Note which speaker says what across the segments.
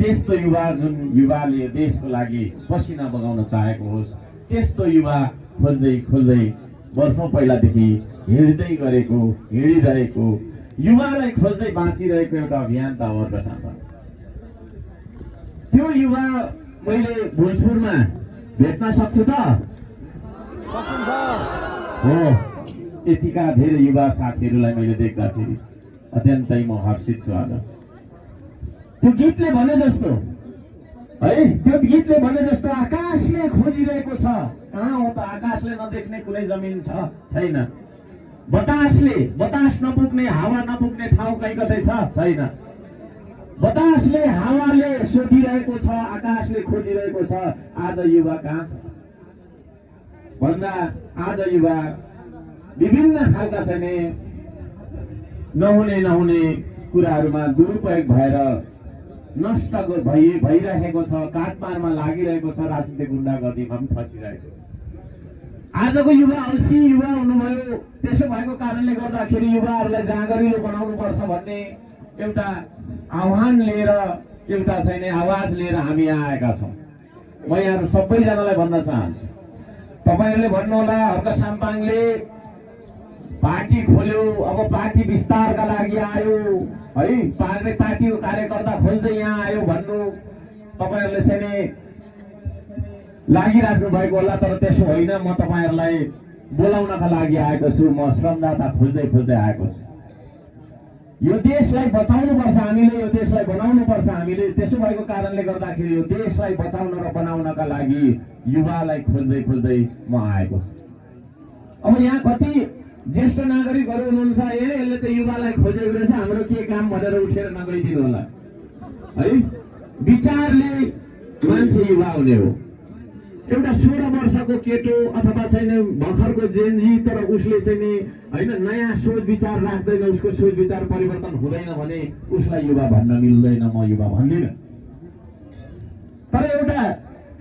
Speaker 1: त्यस्तो युवा जुन युवाले देशको लागि पसिना बगाउन चाहेको होस्, त्यस्तो युवा खोज्दै खोज्दै वर्षौं पहिलादेखि हिँडिरहेको युवालाई खोज्दै बाँचिरहेको एउटा अभियान त अमरका साथ। त्यो युवा मैले भोजपुरमा भेट्न सक्छु त? हो, यतिका धेरै युवा साथीहरूलाई मैले देख्दाखेरि अत्यन्तै म हर्षित छु। आज त्यो गीतले भने जस्तो है, त्यो गीतले भने जस्तो आकाशले खोजिरहेको छ। कहाँ हो त आकाशले नदेख्ने कुनै जमिन छ? छैन। बतास नपुग्ने, हावा नपुग्ने ठाउँ कहीँ कतै छ? छैन। बतासले हावाले सोधिरहेको छ, आकाशले खोजिरहेको छ। आज युवा कहाँ छ भन्दा आज युवा विभिन्न खालका छैन नहुने कुराहरूमा दुरुपयोग भएर नष्ट भइरहेको छ, काटमारमा लागिरहेको छ, राजनीतिक गुण्डागर्दीमा पनि फसिरहेको छ। आजको युवा अल्छी युवा हुनुभयो। त्यसो भएको कारणले गर्दाखेरि युवाहरूलाई जाँगरिलो बनाउनुपर्छ भन्ने एउटा आह्वान लिएर, एउटा छैन आवाज लिएर हामी यहाँ आएका छौँ। म यहाँहरू सबैजनालाई भन्न चाहन्छु, तपाईँहरूले भन्नुहोला हर्क साम्पाङले पार्टी खोल्यो, अब पार्टी विस्तारका लागि आयो है, पार्टीको कार्यकर्ता खोज्दै यहाँ आयो भन्नु तपाईँहरूले चाहिँ लागिराख्नु भएको होला। तर त्यसो होइन, म तपाईँहरूलाई बोलाउनका लागि आएको छु। म श्रमदाता खोज्दै आएको छु। यो देशलाई बचाउनुपर्छ हामीले, यो देशलाई बनाउनुपर्छ हामीले। त्यसो भएको कारणले गर्दाखेरि यो देशलाई बचाउन र बनाउनका लागि युवालाई खोज्दै म आएको छु। अब यहाँ कति ज्येष्ठ नागरिकहरू हुनुहुन्छ, यसले त युवालाई खोजेको रहेछ, हाम्रो के काम भनेर उठेर नगइदिनु होला है। विचारले मान्छे युवा हुने हो। एउटा 16 वर्षको केटो अथवा छैन भर्खरको जेनजी, तर उसले चाहिँ नि होइन नयाँ सोच विचार राख्दैन, उसको सोच विचार परिवर्तन हुँदैन भने उसलाई युवा भन्न मिल्दैन। म युवा भन्दिनँ। तर एउटा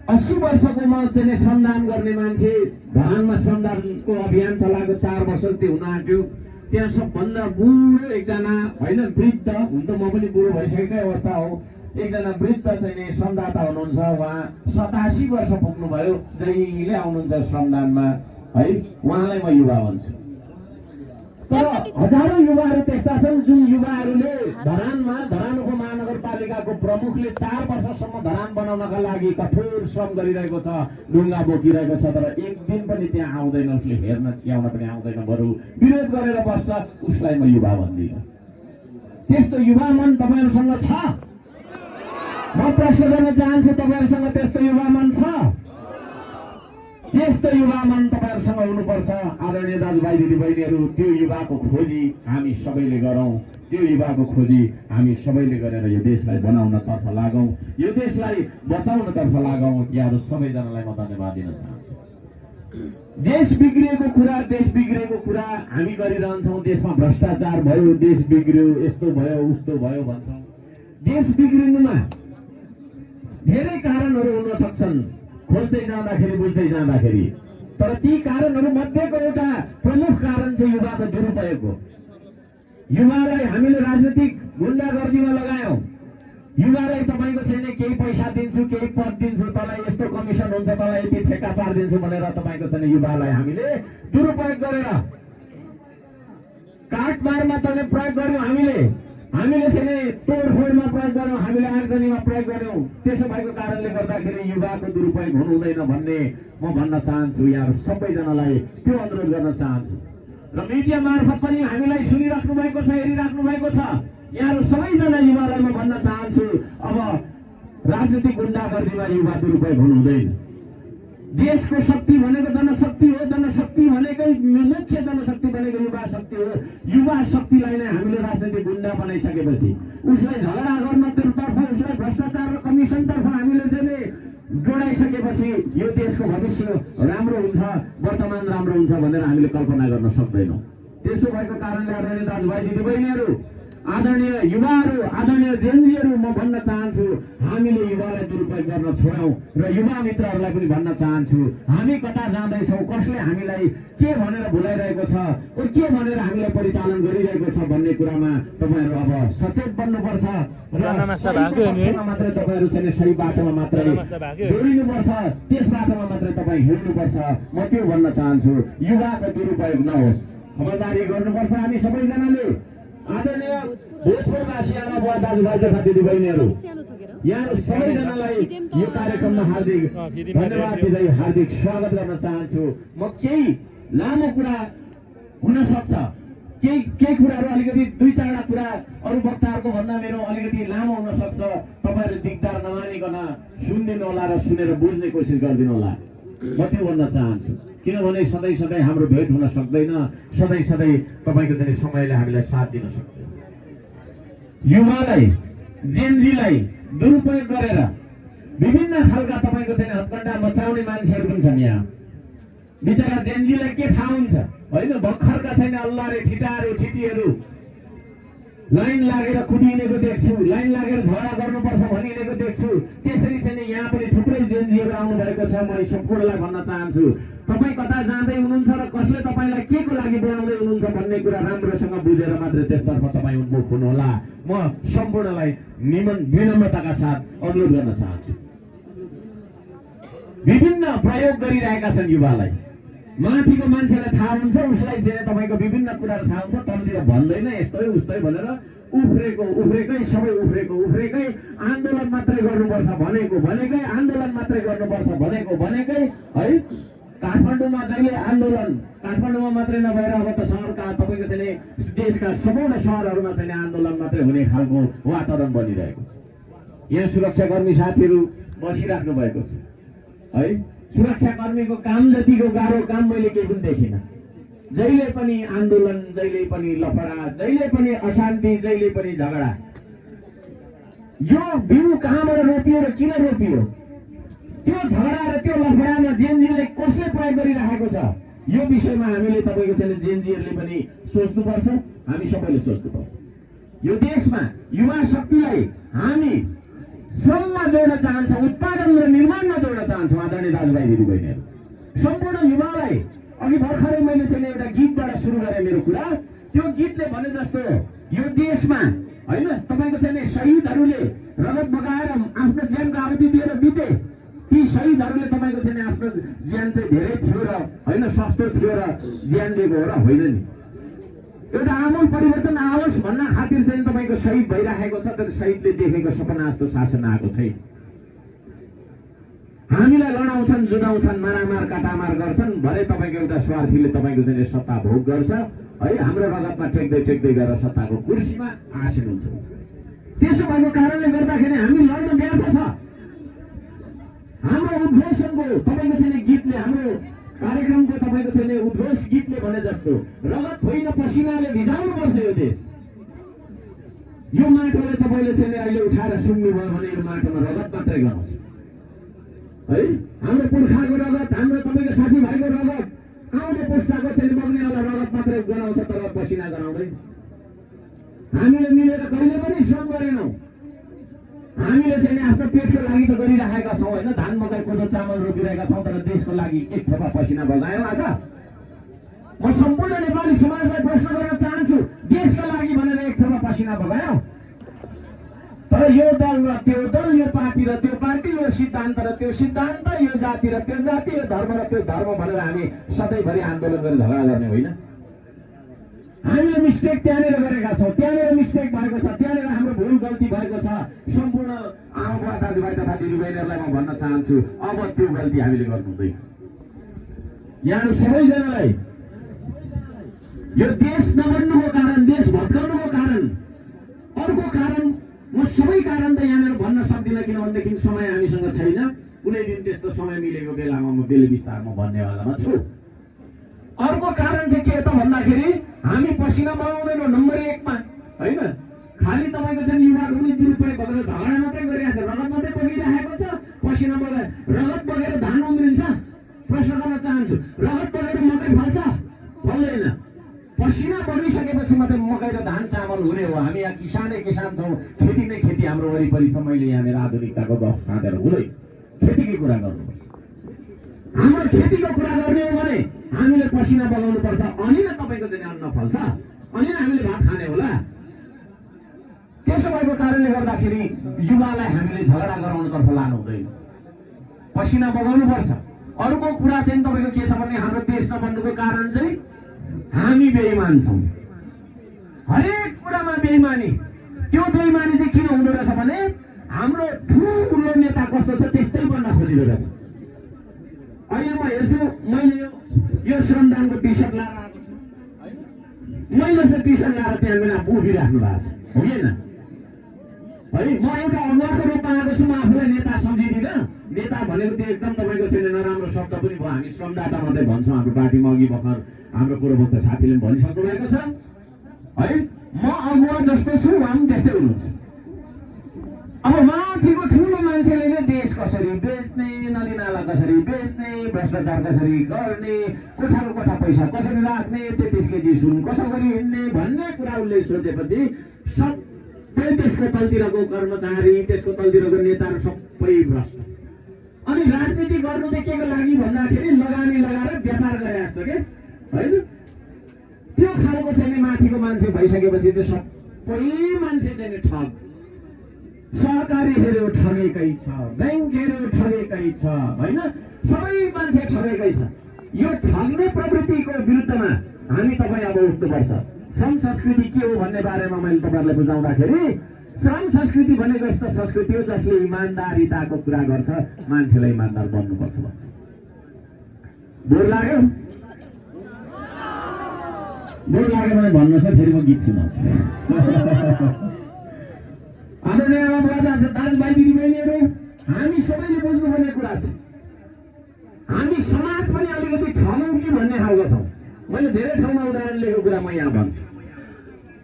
Speaker 1: 80 वर्षको म चाहिँ श्रमदान गर्ने मान्छे, धरानमा श्रमदानको अभियान चलाएको 4 वर्ष त्यो हुन आँट्यो। त्यहाँ सबभन्दा बुढो एकजना होइन वृद्ध, हुन त म पनि बुढो भइसकेकै अवस्था हो, एकजना वृद्ध चाहिँ श्रमदाता हुनुहुन्छ। उहाँ 87 वर्ष पुग्नुभयो, जहिले आउनुहुन्छ श्रमदानमा है। उहाँलाई म युवा भन्छु। तर हजारौं युवाहरू त्यस्ता छन् जुन युवाहरूले धरान उपमहानगरपालिकाको प्रमुखले 4 वर्षसम्म धरान बनाउनका लागि कठोर श्रम गरिरहेको छ, ढुङ्गा बोकिरहेको छ। तर एक दिन पनि त्यहाँ आउँदैन, उसले हेर्न चियाउन पनि आउँदैन, बरु विरोध गरेर बस्छ। उसलाई म युवा भन्दिनँ। त्यस्तो युवा मन तपाईँहरूसँग छ? म प्रश्न गर्न चाहन्छु, तपाईँहरूसँग त्यस्तो युवा मन छ? त्यस्तो युवा मन तपाईँहरूसँग हुनुपर्छ। आदरणीय दाजुभाइ दिदीबहिनीहरू, त्यो युवाको खोजी हामी सबैले गरौँ। त्यो युवाको खोजी हामी सबैले गरेर यो देशलाई बनाउनतर्फ लागौँ, यो देशलाई बचाउनतर्फ लागौँ। यहाँहरू सबैजनालाई म धन्यवाद दिन चाहन्छु। देश बिग्रिएको कुरा हामी गरिरहन्छौँ। देशमा भ्रष्टाचार भयो, देश बिग्रियो, यस्तो भयो उस्तो भयो भन्छौँ। देश बिग्रिनुमा धेरै कारणहरू हुन सक्छन्, खोज्दै जाँदाखेरि बुझ्दै जाँदाखेरि। तर ती कारणहरू मध्येको एउटा प्रमुख कारण चाहिँ युवाको दुरुपयोग हो। युवालाई हामीले राजनीतिक गुण्डागर्दीमा लगायौँ। युवालाई तपाईँको छैन केही पैसा दिन्छु, केही पद दिन्छु, तँलाई यस्तो कमिसन हुन्छ, तँलाई यति ठेक्का पारिदिन्छु भनेर तपाईँको छैन युवालाई हामीले दुरुपयोग गरेर काटमारमा तले प्रयोग गर्यौँ। हामीले चाहिँ तोडफोडमा प्रयोग गर्यौँ, हामीले आगजनीमा प्रयोग गर्यौँ। त्यसो भएको कारणले गर्दाखेरि युवाको दुरुपयोग हुनु हुँदैन भन्ने म भन्न चाहन्छु। यहाँ सबैजनालाई त्यो अनुरोध गर्न चाहन्छु। र मिडिया मार्फत पनि हामीलाई सुनिराख्नु भएको छ, हेरिराख्नु भएको छ। यहाँ सबैजना युवालाई म भन्न चाहन्छु, अब राजनीतिक गुण्डागर्दीमा युवा दुरुपयोग हुनु हुँदैन। देशको शक्ति भनेको जनशक्ति हो। जनशक्ति भनेकै मुख्य जनशक्ति भनेको युवा शक्ति हो। युवा शक्तिलाई नै हामीले राजनीतिक गुण्डा बनाइसकेपछि उसलाई झगडा गर्नतर्फ, उसलाई भ्रष्टाचार र कमिसनतर्फ हामीले चाहिँ जोडाइसकेपछि यो देशको भविष्य राम्रो हुन्छ, वर्तमान राम्रो हुन्छ भनेर हामीले कल्पना गर्न सक्दैनौँ। त्यसो भएको कारणले आदरणीय दाजुभाइ दिदीबहिनीहरू, आदरणीय युवाहरू, आदरणीय जेनजीहरू, म भन्न चाहन्छु हामीले युवालाई दुरुपयोग गर्न छोडौँ र युवा मित्रहरूलाई पनि भन्न चाहन्छु हामी कता जाँदैछौँ, कसले हामीलाई के भनेर भुलाइरहेको छ, के भनेर हामीलाई परिचालन गरिरहेको छ भन्ने कुरामा तपाईँहरू अब सचेत बन्नुपर्छ र मात्रै तपाईँहरू चाहिँ सही बाटोमा मात्रै दौडिनुपर्छ, त्यस बाटोमा मात्रै तपाईँ हिँड्नुपर्छ। म त्यो भन्न चाहन्छु युवाको दुरुपयोग नहोस्, खबरदारी गर्नुपर्छ हामी सबैजनाले। आदरणीय भोजपुरवासी आमा बुवा दाजुभाइ तथा दिदीबहिनीहरू, यहाँ सबैजनालाई यो कार्यक्रममा हार्दिक धन्यवाद दिँदै हार्दिक स्वागत गर्न चाहन्छु। म केही लामो कुरा हुन सक्छ, केही कुराहरू अलिकति दुई चारवटा कुरा अरू वक्ताहरूको भन्दा मेरो अलिकति लामो हुन सक्छ, तपाईँहरू दिगदार नमानिकन सुनिदिनु होला र सुनेर बुझ्ने कोसिस गरिदिनु होला, म त्यो भन्न चाहन्छु। किनभने सधैँ सधैँ हाम्रो भेट हुन सक्दैन, सधैँ सधैँ तपाईँको चाहिँ समयले हामीलाई साथ दिन सक्दैन। युवालाई जेनजीलाई दुरुपयोग गरेर विभिन्न खालका तपाईँको चाहिँ हत्कण्डा मचाउने मान्छेहरू पनि छन्। यहाँ बिचरा जेनजीलाई के थाहा हुन्छ होइन, भर्खरका छैन अल्लाहरे छिटाहरू छिटीहरू लाइन लागेर कुदिनेको देख्छु, लाइन लागेर झगडा गर्नुपर्छ भनिनेको देख्छु। त्यसरी चाहिँ यहाँ पनि थुप्रै जेनजीहरू आउनु भएको छ। म सम्पूर्णलाई भन्न चाहन्छु तपाईँ कता जाँदै हुनुहुन्छ र कसले तपाईँलाई के को लागि बोलाउँदै हुनुहुन्छ भन्ने कुरा राम्रोसँग बुझेर मात्रै त्यसतर्फ तपाईँ उन्मुख हुनुहोला। म सम्पूर्णलाई विनम्रताका साथ अनुरोध गर्न चाहन्छु। विभिन्न प्रयोग गरिरहेका छन् युवालाई, माथिको मान्छेलाई थाहा हुन्छ, उसलाई चाहिँ तपाईँको विभिन्न कुराहरू थाहा हुन्छ, तलतिर भन्दैन यस्तै उस्तै भनेर उफ्रेकै सबै उफ्रेकै आन्दोलन मात्रै गर्नुपर्छ भनेकै आन्दोलन मात्रै गर्नुपर्छ भनेकै है। काठमाडौँमा जहिले आन्दोलन, काठमाडौँमा मात्रै नभएर अब त सहरका तपाईँको चाहिँ देशका सम्पूर्ण सहरहरूमा चाहिँ आन्दोलन मात्रै हुने खालको वातावरण बनिरहेको छ। यहाँ सुरक्षाकर्मी साथीहरू बसिराख्नु भएको छ है। सुरक्षाकर्मीको काम जतिको गाह्रो काम मैले केही पनि देखिनँ। जहिले पनि आन्दोलन, जहिले पनि लफडा, जहिले पनि अशान्ति, जहिले पनि झगडा। यो बिउ कहाँबाट रोपियो र किन रोपियो, त्यो झगडा र त्यो लफडामा जेनजीले कसले प्रयोग गरिरहेको छ, यो विषयमा हामीले तपाईँको चाहिँ जेनजीहरूले पनि सोच्नुपर्छ, हामी सबैले सोच्नुपर्छ। यो देशमा युवा शक्तिलाई हामी श्रममा जोड्न चाहन्छौँ, उत्पादन र निर्माणमा जोड्न चाहन्छौँ। आदरणीय दाजुभाइ दिदीबहिनीहरू, सम्पूर्ण युवालाई अघि भर्खरै मैले चाहिँ एउटा गीतबाट सुरु गरेँ मेरो कुरा। त्यो गीतले भने जस्तो यो देशमा होइन तपाईँको चाहिँ शहीदहरूले रगत बगाएर आफ्नो ज्यानको आहुति दिएर बिते, ती शहीदहरूले तपाईँको चाहिँ आफ्नो ज्यान चाहिँ धेरै थियो र होइन सस्तो थियो र ज्यान दिएको हो र होइन नि। एउटा आमूल परिवर्तन आओस् भन्न खातिर चाहिँ तपाईँको शहीद भइराखेको छ, तर शहीदले देखेको सपना जस्तो शासन आएको छैन। हामीलाई लडाउँछन्, जुटाउँछन्, मारामार काटामार गर्छन्, भरे तपाईँको एउटा स्वार्थीले तपाईँको चाहिँ सत्ता भोग गर्छ है। हाम्रो रगतमा टेक्दै गएर सत्ताको कुर्सीमा आसीन हुन्छ। त्यसो भएको कारणले गर्दाखेरि हामी लड्न व्यर्थ छ। हाम्रो उद्घोषणको तपाईँको चाहिँ गीतले, हाम्रो कार्यक्रमको तपाईँको चाहिँ उद्घोष गीतले भने जस्तो रगत होइन पसिनाले भिजाउनुपर्छ यो देश। यो माटोले तपाईँले चाहिँ अहिले उठाएर सुन्नुभयो भने यो माटोमा रगत मात्रै गराउँछ है। हाम्रो पुर्खाको रगत, हाम्रो तपाईँको साथीभाइको रगत, आउने पुस्ताको चाहिँ बग्नेवाला रगत मात्रै गराउँछ, तर पसिना गराउँदैन। हामीले मिलेर कहिले पनि श्रम गरेनौँ। हामीले चाहिँ आफ्नो पेटको लागि त गरिरहेका छौँ होइन, धान मकै कोदो चामल रोपिरहेका छौँ, तर देशको लागि एक थोपा पसिना बगायौँ आज। म सम्पूर्ण नेपाली समाजलाई प्रश्न गर्न चाहन्छु, देशको लागि भनेर एक थोपा पसिना बगायौँ? तर यो दल र त्यो दल, यो पार्टी र त्यो पार्टी, यो सिद्धान्त र त्यो सिद्धान्त, यो जाति र त्यो जाति, यो धर्म र त्यो धर्म भनेर हामी सधैँभरि आन्दोलन गरेर झगडा गर्ने होइन। हामीले मिस्टेक त्यहाँनिर गरेका छौँ, त्यहाँनिर मिस्टेक भएको छ, त्यहाँनिर हाम्रो भुल गल्ती भएको छ। सम्पूर्ण आमा दाजुभाइ तथा दिदीबहिनीहरूलाई म भन्न चाहन्छु अब त्यो गल्ती हामीले गर्नु हुँदैन। यहाँ सबैजनालाई यो देश नबन्नुको कारण, देश भत्काउनुको कारण, अर्को कारण म सबै कारण त यहाँनिर भन्न सक्दिनँ, किनभनेदेखि समय हामीसँग छैन। कुनै दिन त्यस्तो समय मिलेको बेलामा म बेले विस्तारमा भन्नेवालामा छु। अर्को कारण चाहिँ के त भन्दाखेरि हामी पसिना बगाउँदैनौँ नम्बर 1 मा होइन। खालि तपाईँको चाहिँ युवाको पनि दुरुपयोग भएको छ, झगडा मात्रै गरिरहेको छ, रगत मात्रै बगिरहेको छ, पसिना बगाएर रगत बगेर धान उम्रिन्छ? प्रश्न गर्न चाहन्छु, रगत बगेर मकै फल्छ? फल्दैन। पसिना बगिसकेपछि मात्रै मकै र धान चामल हुने हो। हामी यहाँ किसानै किसान छौँ, खेती नै खेती हाम्रो वरिपरि छ। मैले यहाँनिर आधुनिकताको गफ छाँदेर हुँदै खेतीकै कुरा गर्नुपर्छ। हाम्रो खेतीको कुरा गर्ने हो भने हामीले पसिना बगाउनु पर्छ, अनि न तपाईँको चाहिँ अन्न फल्छ, अनि न हामीले भात खाने होला। त्यसो भएको कारणले गर्दाखेरि युवालाई हामीले झगडा गराउनुतर्फ लानु हुँदैन, पसिना बगाउनु पर्छ। अर्को कुरा चाहिँ तपाईँको के छ भने हाम्रो देश नबन्नुको कारण चाहिँ हामी बेइमान छौँ, हरेक कुरामा बेइमानी। त्यो बेइमानी चाहिँ किन हुँदो रहेछ भने हाम्रो ठुलो नेता कस्तो छ त्यस्तै बन्न खोजिँदो रहेछ। अहिले म हेर्छु, मैले यो श्रमदानको टी सर्ट लगाएर आएको छु, मैले जस्तो टी सर्ट लगाएर त्यहाँ पनि आफू उभिराख्नु भएको छ, हो कि होइन है? म एउटा अगुवाको रूपमा आएको छु, म आफूलाई नेता सम्झिदिनँ। नेता भनेको त्यो एकदम तपाईँको छैन नराम्रो शब्द पनि भयो। हामी श्रमदाता मात्रै भन्छौँ, हाम्रो पार्टीमा अघि भर्खर हाम्रो पूर्ववक्त साथीले पनि भनिसक्नु भएको छ है। म अगुवा जस्तो छु, उहाँ पनि त्यस्तै हुनुहुन्छ। अब माथिको ठुलो मान्छेले नै देश कसरी बेच्ने, नदीनाला कसरी बेच्ने, भ्रष्टाचार कसरी गर्ने, कोठाको कोठा पैसा कसरी राख्ने, 33 केजी सुन कसो गरी हिँड्ने भन्ने कुरा उसले सोचेपछि सबै त्यसको तलतिरको कर्मचारी, त्यसको तलतिरको नेताहरू सबै भ्रष्ट। अनि राजनीति गर्नु चाहिँ के को लागि भन्दाखेरि लगानी लगाएर व्यापार गरे जस्तो के होइन? त्यो खालको चाहिँ माथिको मान्छे भइसकेपछि चाहिँ सबै मान्छे चाहिँ ठग। सहकारी हेऱ्यो ठगेकै छ, ब्याङ्क हेऱ्यो ठगेकै छ, होइन? सबै मान्छे ठगेकै छ। यो ठग्ने प्रवृत्तिको विरुद्धमा हामी तपाईँ अब उठ्नुपर्छ। श्रम संस्कृति के हो भन्ने बारेमा मैले तपाईँहरूलाई बुझाउँदाखेरि श्रम संस्कृति भनेको यस्तो संस्कृति हो जसले इमान्दारिताको कुरा गर्छ, मान्छेलाई इमान्दार बन्नुपर्छ भन्छ। बोर लाग्यो? बोर लाग्यो भने भन्नुहोस्, फेरि म गीत सुनाउँछु। आदरणीय दाजुभाइ दिदीबहिनीहरू, हामी सबैले बुझ्नुपर्ने कुरा छ, हामी समाज पनि अलिकति ठगौँ कि भन्ने खालको छौँ। मैले धेरै ठाउँमा उदाहरण लिएको कुरा म यहाँ भन्छु।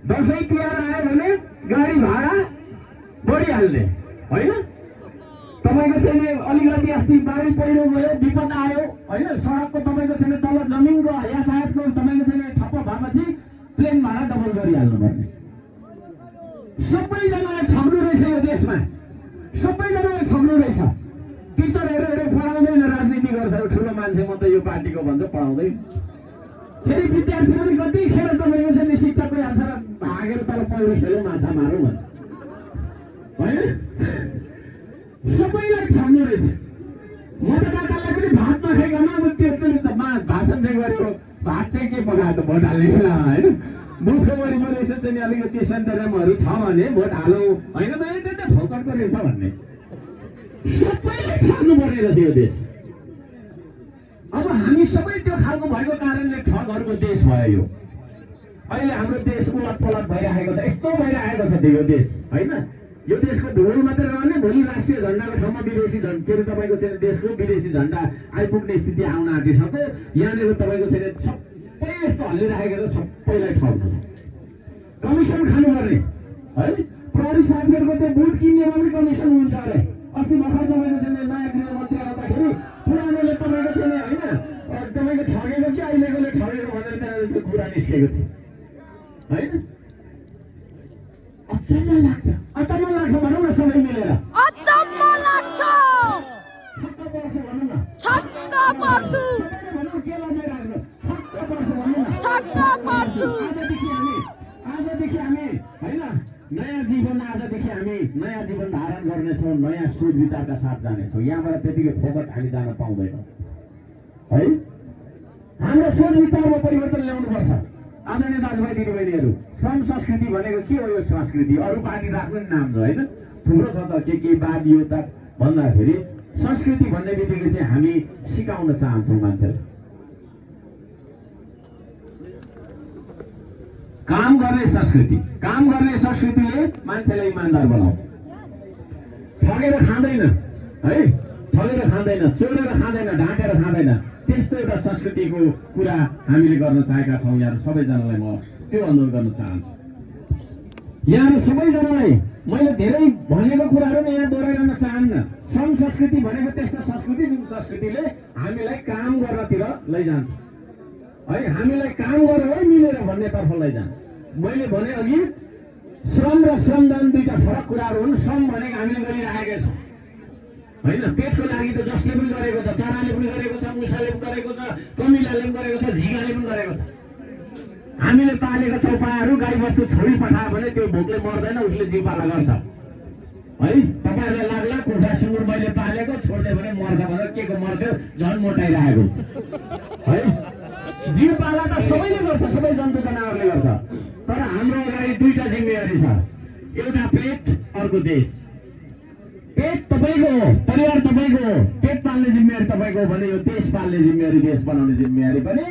Speaker 1: दसैँ तिहार आयो भने गाडी भाडा बढिहाल्ने होइन? तपाईँको चाहिँ अलिकति अस्ति बाढी पहिरो गयो, विपद आयो होइन? सडकको तपाईँको चाहिँ तल जमिनको यातायातको तपाईँको चाहिँ ठप्प भएपछि प्लेन भाडा डबल गरिहाल्नु पर्ने। सबैजनालाई ठग्नु रहेछ यो देशमा, सबैजनालाई ठग्नु रहेछ। टिचरहरू पढाउँदैन, राजनीति गर्छ, ठुलो मान्छे म त यो पार्टीको भन्छ, पढाउँदैन। फेरि विद्यार्थी पनि कतिखेर तपाईँको चाहिँ शिक्षकको हाल्छ र भागेर तल पौडी खेलौँ, माछा मारौँ भन्छ, होइन? सबैलाई ठग्नु रहेछ। मतदातालाई पनि भात नखाइकन अब त्यो भाषण चाहिँ गरेको, भात चाहिँ के पकायो त भोट हाल्ने बेला होइन? बुथको वरिपरि यसो चाहिँ अलिकति सेन्टरमहरू छ भने भोट हालौँ होइन? त्यो फोकटको रहेछ भन्ने। सबैलाई ठग्नु पर्ने रहेछ यो देश। अब हामी सबै त्यो खालको भएको कारणले ठगहरूको देश भयो यो। अहिले हाम्रो देश उलट पलट भइरहेको छ, यस्तो भइरहेको छ यो देश होइन? यो देशको ढोल मात्रै रहने, भोलि राष्ट्रिय झन्डाको ठाउँमा विदेशी झन्डा, के अरे तपाईँको चाहिँ देशको विदेशी झन्डा आइपुग्ने स्थिति आउन आँटिसक्यो। यहाँनिर तपाईँको चाहिँ सबै यस्तो हल्लिरहेको छ, सबैलाई ठग्नु छ। कमिसन खानुपर्ने है? प्रहरी साथीहरूको त्यो बुट किन्नेमा पनि कमिसन हुन्छ अरे। अस्ति भर्खर तपाईँको चाहिँ नयाँ गृहमन्त्री आउँदाखेरि पुरानोले तपाईँको चाहिँ होइन तपाईँको ठगेको कि अहिलेकोले ठगेको भनेर त्यहाँ कुरा निस्केको थियो होइन? अचम्म लाग्छ भनौँ न, सबै मिलेर
Speaker 2: अचम्म लाग्छ,
Speaker 1: छक्क पर्छ भनौँ न,
Speaker 2: छक्क पर्छु,
Speaker 1: सबैले भनौँ के लजाइराख्नु, छक्क पर्छ भनौँ न,
Speaker 2: छक्क पर्छु।
Speaker 1: आजदेखि हामी होइन नयाँ जीवन, आजदेखि हामी नयाँ जीवन धारण गर्नेछौँ, नयाँ सोच विचारका साथ जानेछौँ। यहाँबाट त्यतिकै फोकट हामी जान पाउँदैनौँ है? हाम्रो सोच विचारमा परिवर्तन ल्याउनुपर्छ। आदरणीय दाजुभाइ दिदीबहिनीहरू, श्रम संस्कृति भनेको के हो? यो संस्कृति अरू पार्टी राख्नु नि नाम छ होइन? थुप्रो छ त, के वाद यो त भन्दाखेरि संस्कृति भन्ने बित्तिकै चाहिँ हामी सिकाउन चाहन्छौँ मान्छेलाई। काम गर्ने संस्कृतिले मान्छेलाई इमान्दार बनाउँछ। ठगेर खाँदैन है? ठगेर खाँदैन, चोरेर खाँदैन, ढाँटेर खाँदैन। त्यस्तो एउटा संस्कृतिको कुरा हामीले गर्न चाहेका छौँ। यहाँ सबैजनालाई म त्यो अनुरोध गर्न चाहन्छु। यहाँ सबैजनालाई मैले धेरै भनेको कुराहरू म यहाँ दोहोऱ्याउन चाहन्न। श्रम संस्कृति भनेको त्यस्तो संस्कृति जुन संस्कृतिले हामीलाई काम गर्नतिर लैजान्छ है? हामीलाई काम गरेर मिलेर भन्नेतर्फ लैजान्छ। मैले भने अघि श्रम र श्रमदान दुईटा फरक कुराहरू हुन्। श्रम भनेको हामीले गरिरहेका छौँ होइन, पेटको लागि त जसले पनि गरेको छ, चराले पनि गरेको छ, मुसाले पनि गरेको छ, कमिलाले पनि गरेको छ, झिगाले पनि गरेको छ। हामीले पालेका चौपायाहरू गाईबस्तु छोडी पठायो भने त्यो भोकले मर्दैन, उसले जीवपाला गर्छ है। तपाईँहरूलाई लाग्ला कुखुरा सुँगुर मैले पालेको छोडिदियो भने मर्छ भनेर के को मर्थ्यो, झन् मोटाइरहेको है। जीवपाला त सबैले गर्छ, सबै जन्तु जनावरले गर्छ। तर हाम्रो अगाडि दुईटा जिम्मेवारी छ, एउटा पेट, अर्को देश। पेट तपाईँको हो, परिवार तपाईँको हो, पेट पाल्ने जिम्मेवारी तपाईँको हो भने यो देश पाल्ने जिम्मेवारी, देश बनाउने जिम्मेवारी पनि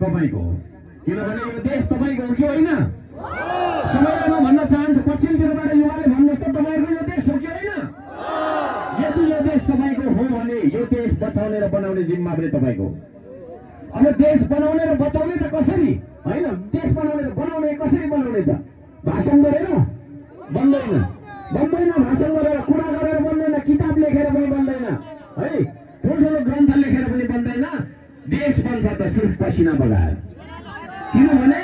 Speaker 1: तपाईँको हो। किनभने यो देश तपाईँको हो कि होइन? सबैलाई म भन्न चाहन्छु, पश्चिमतिरबाट युवाले भन्नुहोस् त तपाईँको यो देश हो कि होइन? यदि यो देश तपाईँको हो भने यो देश बचाउने र बनाउने जिम्मा पनि तपाईँको हो। अब देश बनाउने र बचाउने त कसरी होइन, देश बनाउने र बनाउने कसरी बनाउने त? भाषण गरेर बन्दैन, बन्दैन। भाषण गरेर, कुरा गरेर बन्दैन, किताब लेखेर पनि बन्दैन है, ठुल्ठुलो ग्रन्थ लेखेर पनि बन्दैन। देश बन्छ त सिर्फ पसिना बगाएर। किनभने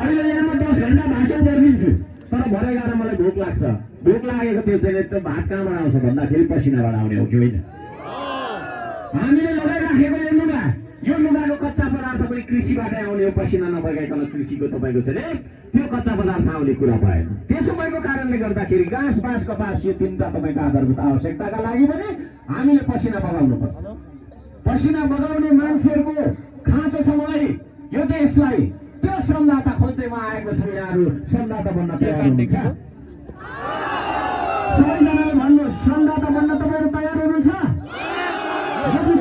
Speaker 1: अहिले यहाँ म 10 घन्टा भाषण गरिदिन्छु, तर भरे गएर मलाई भोक लाग्छ। भोक लागेको त्यो चाहिँ त भात कहाँबाट आउँछ भन्दाखेरि पसिनाबाट आउने हो कि होइन? हामीले लगाइराखेको यो लुगाको कच्चा पदार्थ पनि कृषिबाटै आउने हो। पसिना नबगाइकन कृषिको तपाईँको चाहिँ त्यो कच्चा पदार्थ आउने कुरा भएन। त्यसो भएको कारणले गर्दाखेरि घाँस, बाँस, कपास यो तिनवटा तपाईँको आधारभूत आवश्यकताका लागि पनि हामीले पसिना बगाउनुपर्छ। पसिना बगाउने मान्छेहरूको खाँचो छ मलाई यो देशलाई। त्यो श्रमदाता खोज्दै म आएको छु। यहाँहरू श्रमदाता बन्न तयार हुनुहुन्छ? सबैजनाले भन्नुहोस्, श्रमदाता बन्न तपाईँहरू तयार हुनुहुन्छ? यदि